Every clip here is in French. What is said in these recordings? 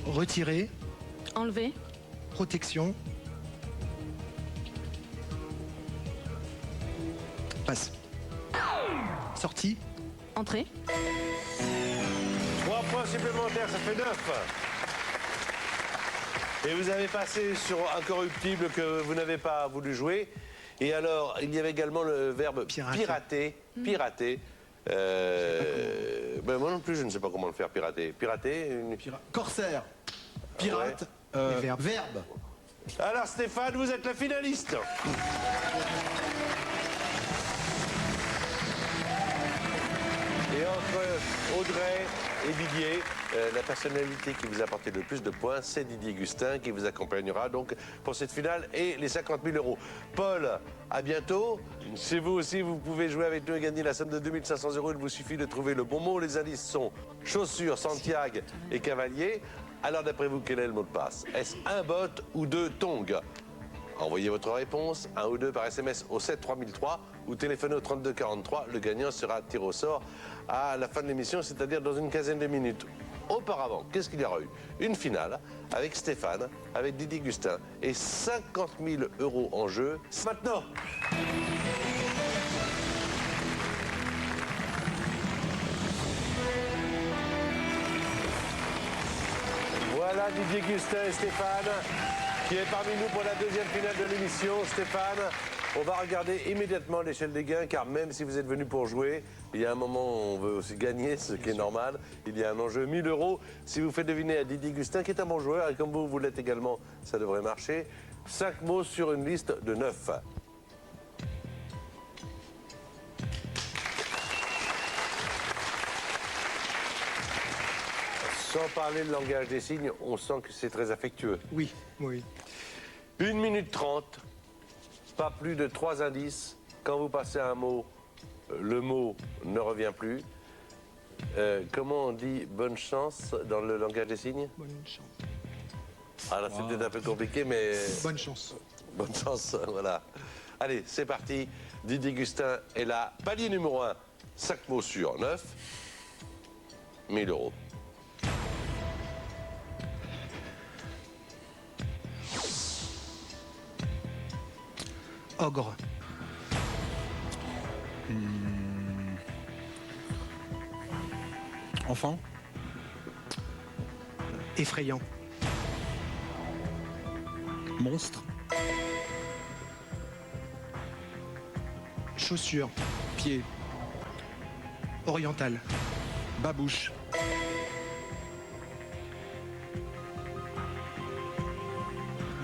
Retirer. Enlever. Protection. Passe. Sortie. Entrée. 3 points supplémentaires, ça fait 9. Et vous avez passé sur Incorruptible que vous n'avez pas voulu jouer. Et alors, il y avait également le verbe pirater. Pirater. Ben moi non plus, je ne sais pas comment le faire, pirater. Pirater Corsaire. Pirate. Ouais. Verbe. Alors Stéphane, vous êtes la finaliste. Et entre Audrey et Didier, la personnalité qui vous a apporté le plus de points, c'est Didier Gustin qui vous accompagnera donc pour cette finale et les 50 000 euros. Paul, à bientôt. Chez vous aussi, vous pouvez jouer avec nous et gagner la somme de 2 500 euros. Il vous suffit de trouver le bon mot. Les indices sont chaussures, Santiago et cavalier. Alors d'après vous, quel est le mot de passe? Est-ce un bot ou 2 tongs? Envoyez votre réponse, 1 ou 2 par SMS au 7 3003 ou téléphonez au 32 43. Le gagnant sera tiré au sort à la fin de l'émission, c'est-à-dire dans une quinzaine de minutes. Auparavant, qu'est-ce qu'il y aura eu? Une finale avec Stéphane, avec Didier Gustin et 50 000 euros en jeu. Maintenant. Voilà Didier Gustin et Stéphane qui est parmi nous pour la deuxième finale de l'émission. Stéphane, on va regarder immédiatement l'échelle des gains, car même si vous êtes venu pour jouer, il y a un moment où on veut aussi gagner, ce qui est normal. Il y a un enjeu 1000 euros. Si vous faites deviner à Didier Gustin, qui est un bon joueur, et comme vous l'êtes également, ça devrait marcher. 5 mots sur une liste de 9. Sans parler le langage des signes, on sent que c'est très affectueux. Oui, oui. 1 minute 30, pas plus de 3 indices. Quand vous passez un mot, le mot ne revient plus. Comment on dit bonne chance dans le langage des signes? Bonne chance. Ah là, c'est peut-être un peu compliqué, mais... Bonne chance. Bonne chance, voilà. Allez, c'est parti. Didier Gustin est là. Palier numéro 1, 5 mots sur 9. 1000 euros. Ogre. Enfant. Effrayant. Monstre. Chaussure. Pied. Oriental. Babouche.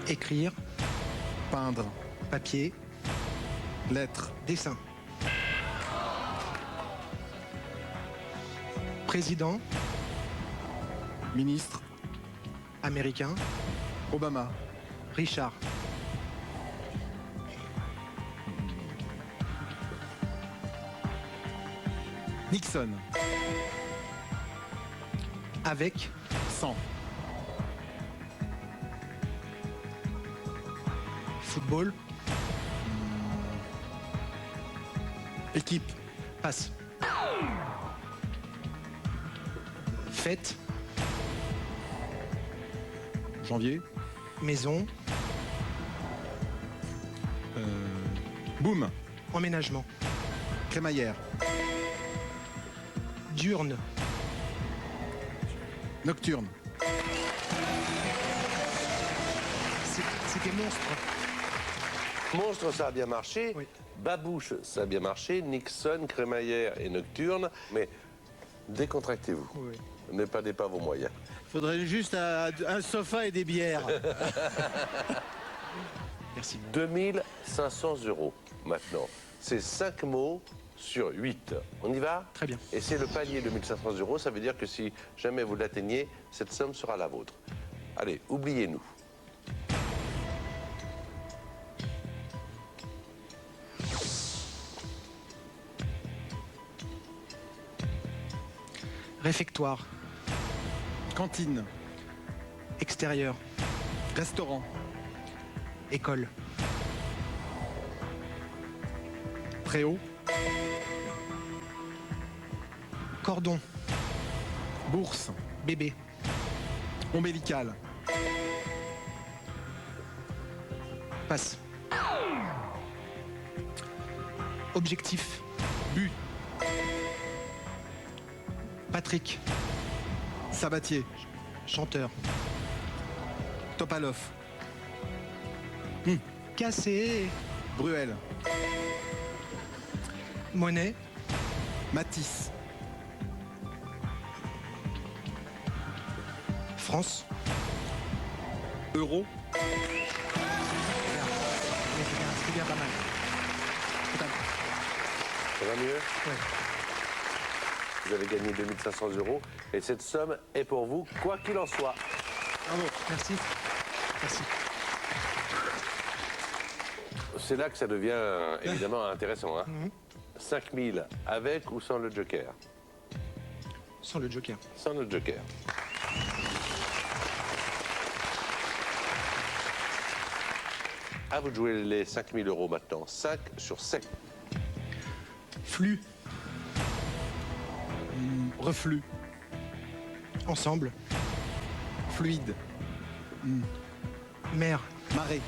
Écrire. Peindre. Papier. Lettre. Dessin. Président. Ministre. Américain. Obama. Richard. Nixon. Avec. Sans. Football. Équipe. Passe. Fête. Janvier. Maison. Boum. Emménagement. Crémaillère. Diurne. Nocturne. C'était monstre. Monstre, ça a bien marché. Oui. Babouche, ça a bien marché. Nixon, crémaillère et nocturne. Mais décontractez-vous. Oui. Ne perdez pas vos moyens. Faudrait juste un sofa et des bières. Merci. 2500 euros maintenant. C'est 5 mots sur 8. On y va? Très bien. Et c'est le palier de 1500 euros. Ça veut dire que si jamais vous l'atteignez, cette somme sera la vôtre. Allez, oubliez-nous. Réfectoire. Cantine. Extérieur. Restaurant. École. Préau. Cordon. Bourse. Bébé. Ombilical. Passe. Objectif. But. Patrick. Sabatier. Chanteur. Topalov. Cassé. Bruel. Monet. Matisse. France. Euro. C'est bien pas mal. Ça va mieux? Ouais. Vous avez gagné 2500 € et cette somme est pour vous, quoi qu'il en soit. Bravo. Merci. Merci. C'est là que ça devient évidemment intéressant. Hein. 5000 avec ou sans le joker? Sans le joker. Sans le joker. À vous de jouer les 5000 € maintenant. 5 sur 5. Flux. Reflux. Ensemble. Fluide. Mer. Marée.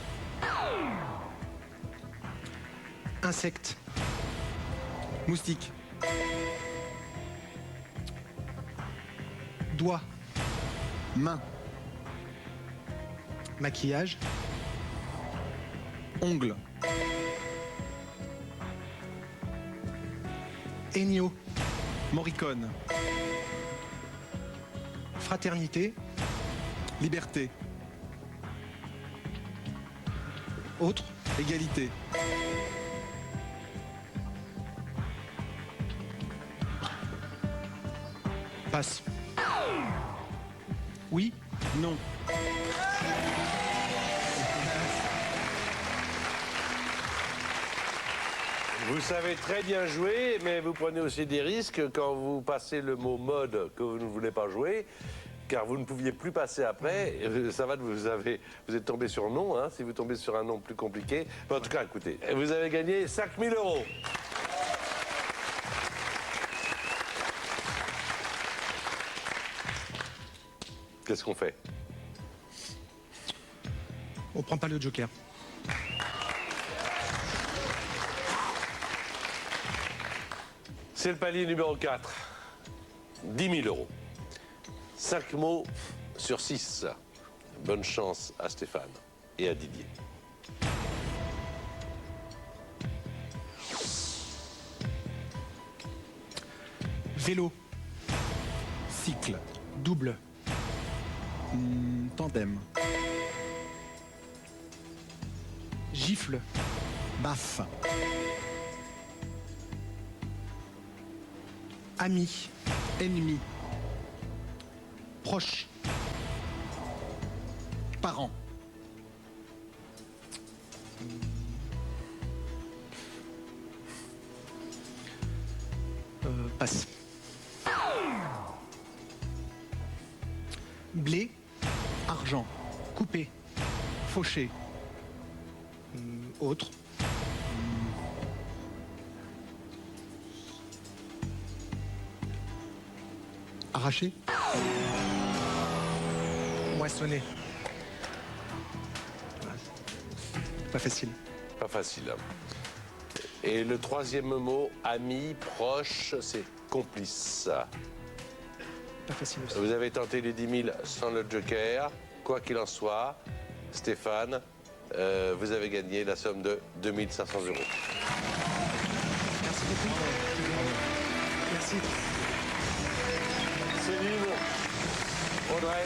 Insecte. Moustique. Doigt. Main. Maquillage. Ongle. Ennio. Morricone. Fraternité. Liberté. Autre. Égalité. Passe. Oui. Non. Vous savez très bien jouer, mais vous prenez aussi des risques quand vous passez le mot mode que vous ne voulez pas jouer, car vous ne pouviez plus passer après. Ça va, vous êtes tombé sur non, hein, si vous tombez sur un nom plus compliqué. Mais en tout cas, écoutez, vous avez gagné 5000 €. Qu'est-ce qu'on fait? On prend pas le joker. C'est le palier numéro 4. 10 000 €. 5 mots sur 6. Bonne chance à Stéphane et à Didier. Vélo. Cycle. Double. Tandem. Gifle. Baffe. Ami. Ennemi. Proche. Parent. Passe. Blé. Argent. Coupé. Fauché. Autre. Arraché. Moissonné. Pas facile. Pas facile. Hein. Et le troisième mot, ami, proche, c'est complice. Pas facile aussi. Vous avez tenté les 10 000 sans le joker. Quoi qu'il en soit, Stéphane, vous avez gagné la somme de 2500 €. Merci beaucoup. Merci. Céline, Audrey.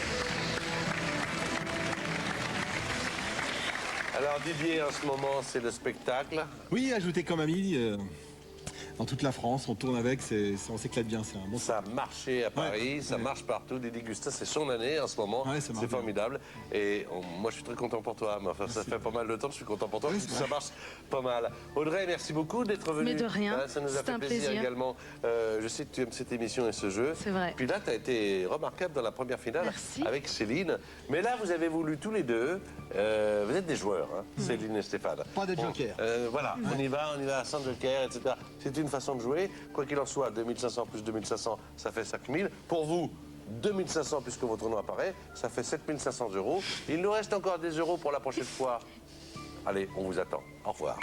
Alors Didier, en ce moment, c'est le spectacle. Oui, ajouté comme ami dans toute la France, on tourne avec, on s'éclate bien, c'est un bon. Ça a marché à Paris, Ouais, ça ouais. marche partout. Didier Gustin, c'est son année en ce moment. Ouais, ça marche c'est bien. formidable. Et moi, je suis très content pour toi. Mais enfin, ça fait pas mal de temps que je suis content pour toi. Oui, parce que c'est ça marche pas mal. Audrey, merci beaucoup d'être venue. Mais de rien. Ça nous a C'était fait un plaisir plaisir. également. Je sais que tu aimes cette émission et ce jeu. C'est vrai. Puis là, tu as été remarquable dans la première finale Merci. avec Céline. Mais là, vous avez voulu tous les deux. Vous êtes des joueurs, hein, Céline et Stéphane. Pas de joker. Voilà, on y va sans joker, etc. C'est une façon de jouer. Quoi qu'il en soit, 2500 plus 2500, ça fait 5000. Pour vous, 2500 puisque votre nom apparaît, ça fait 7500 euros. Il nous reste encore des euros pour la prochaine fois. Allez, on vous attend. Au revoir.